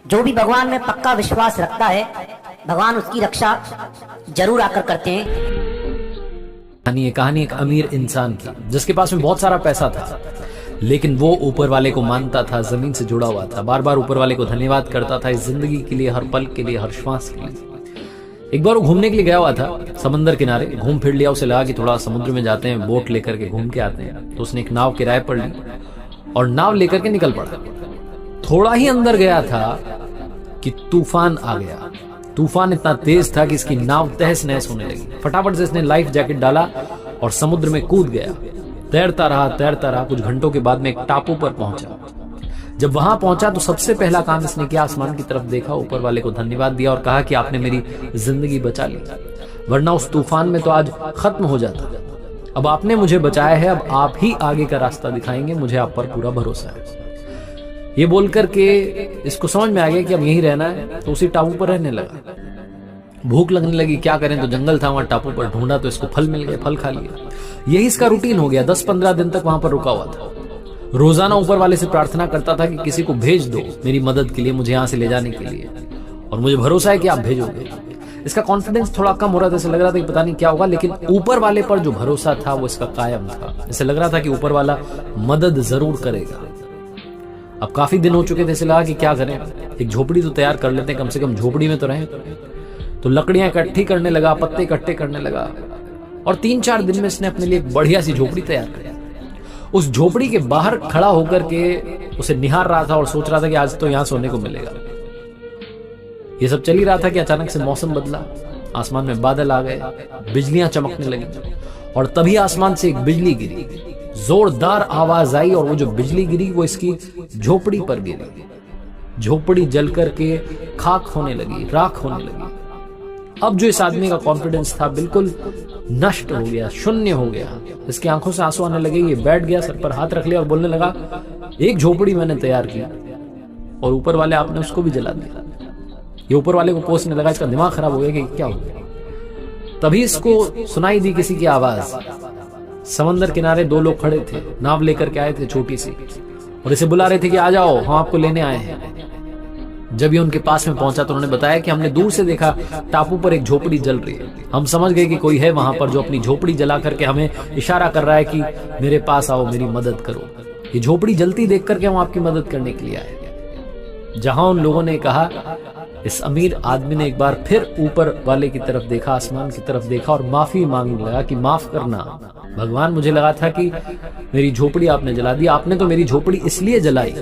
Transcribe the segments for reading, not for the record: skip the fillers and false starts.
जो भी भगवान में पक्का विश्वास रखता है, भगवान उसकी रक्षा जरूर आकर करते हैं। कहानी एक अमीर इंसान की, जिसके पास में बहुत सारा पैसा था, लेकिन वो ऊपर वाले को मानता था, जमीन से जुड़ा हुआ था, बार बार ऊपर वाले को धन्यवाद करता था इस जिंदगी के लिए, हर पल के लिए, हर श्वास के लिए। एक बार वो घूमने के लिए गया हुआ था समंदर किनारे, घूम फिर लिया, उसे लगा कि थोड़ा समुद्र में जाते हैं, बोट लेकर के घूम के आते हैं। तो उसने एक नाव किराए पर ली और नाव लेकर के निकल पड़ा। थोड़ा ही अंदर गया था कि तूफान आ गया। तूफान इतना तेज था कि इसकी नाव तहस नहस होने लगी। फटाफट से इसने लाइफ जैकेट डाला और समुद्र में कूद गया। तैरता रहा। कुछ घंटों के बाद में एक टापू पर पहुंचा। जब वहां पहुंचा तो सबसे पहला काम इसने किया, आसमान की तरफ देखा, ऊपर वाले को धन्यवाद दिया और कहा कि आपने मेरी जिंदगी बचा ली, वरना उस तूफान में तो आज खत्म हो जाता। अब आपने मुझे बचाया है, अब आप ही आगे का रास्ता दिखाएंगे, मुझे आप पर पूरा भरोसा है। ये बोल करके इसको समझ में आ गया कि अब यहीं रहना है, तो उसी टापू पर रहने लगा। भूख लगने लगी, क्या करें, तो जंगल था वहां टापू पर, ढूंढा तो इसको फल मिल गया, फल खा लिया। यही इसका रूटीन हो गया। 10-15 दिन तक वहां पर रुका हुआ था। रोजाना ऊपर वाले से प्रार्थना करता था कि किसी को भेज दो मेरी मदद के लिए, मुझे यहां से ले जाने के लिए, और मुझे भरोसा है कि आप भेजोगे। इसका कॉन्फिडेंस थोड़ा कम हो रहा था, ऐसे लग रहा था कि पता नहीं क्या होगा, लेकिन ऊपर वाले पर जो भरोसा था वो इसका कायम था। ऐसे लग रहा था कि ऊपर वाला मदद जरूर करेगा। अब काफी दिन हो चुके थे, ऐसे लगा कि क्या करें, एक झोपड़ी तो तैयार कर लेते हैं, कम से कम झोपड़ी में तो रहें। तो लकड़ियां इकट्ठी करने लगा, पत्ते इकट्ठे करने लगा, और 3-4 दिन में इसने अपने लिए एक बढ़िया सी झोपड़ी तैयार कर। उस झोपड़ी के बाहर खड़ा होकर के उसे निहार रहा था और सोच रहा था कि आज तो यहां सोने को मिलेगा। ये सब चल ही रहा था कि अचानक से मौसम बदला, आसमान में बादल आ गए, बिजलियां चमकने लगी, और तभी आसमान से एक बिजली गिरी, जोरदार आवाज आई, और वो जो बिजली गिरी वो इसकी झोपड़ी पर गिरी। झोपड़ी जल करके खाक होने लगी, राख होने लगी। अब जो इस आदमी का कॉन्फिडेंस था बिल्कुल नष्ट हो गया, शून्य हो गया। इसकी आंखों से आंसू आने लगे। ये बैठ गया, सर पर हाथ रख लिया और बोलने लगा, एक झोपड़ी मैंने तैयार की और ऊपर वाले आपने उसको भी जला दिया। ये ऊपर वाले को कोसने लगा, इसका दिमाग खराब हो गया कि क्या हो गया। तभी इसको सुनाई दी किसी की आवाज। समंदर किनारे 2 लोग खड़े थे, नाव लेकर के आए थे छोटी सी, और इसे बुला रहे थे कि आ जाओ, हम आपको लेने आए हैं। जब ये उनके पास में पहुंचा तो उन्होंने बताया कि हमने दूर से देखा टापू पर एक झोपड़ी जल रही है। हम समझ गए कि कोई है वहां पर जो अपनी झोपड़ी जला करके हमें इशारा कर रहा है कि मेरे पास आओ, मेरी मदद करो। ये झोपड़ी जलती देख करके हम आपकी मदद करने के लिए आए। जहां उन लोगों ने कहा, इस अमीर आदमी ने एक बार फिर ऊपर वाले की तरफ देखा, आसमान की तरफ देखा, और माफी मांगने लगा कि माफ करना भगवान, मुझे लगा था कि मेरी झोपड़ी आपने जला दी। आपने तो मेरी झोपड़ी इसलिए जलाई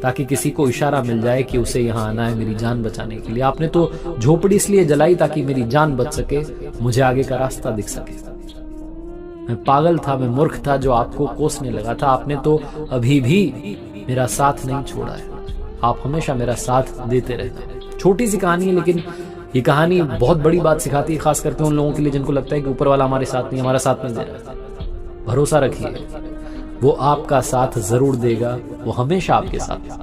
ताकि किसी को इशारा मिल जाए कि उसे यहाँ आना है मेरी जान बचाने के लिए। आपने तो झोपड़ी इसलिए जलाई ताकि मेरी जान बच सके, मुझे आगे का रास्ता दिख सके। मैं पागल था, मैं मूर्ख था जो आपको कोसने लगा था। आपने तो अभी भी मेरा साथ नहीं छोड़ा है, आप हमेशा मेरा साथ देते रहना। छोटी सी कहानी है, लेकिन ये कहानी बहुत बड़ी बात सिखाती है, खास करके उन लोगों के लिए जिनको लगता है कि ऊपर वाला हमारे साथ नहीं, हमारा साथ नहीं दे रहा। भरोसा रखिए, वो आपका साथ जरूर देगा, वो हमेशा आपके साथ है।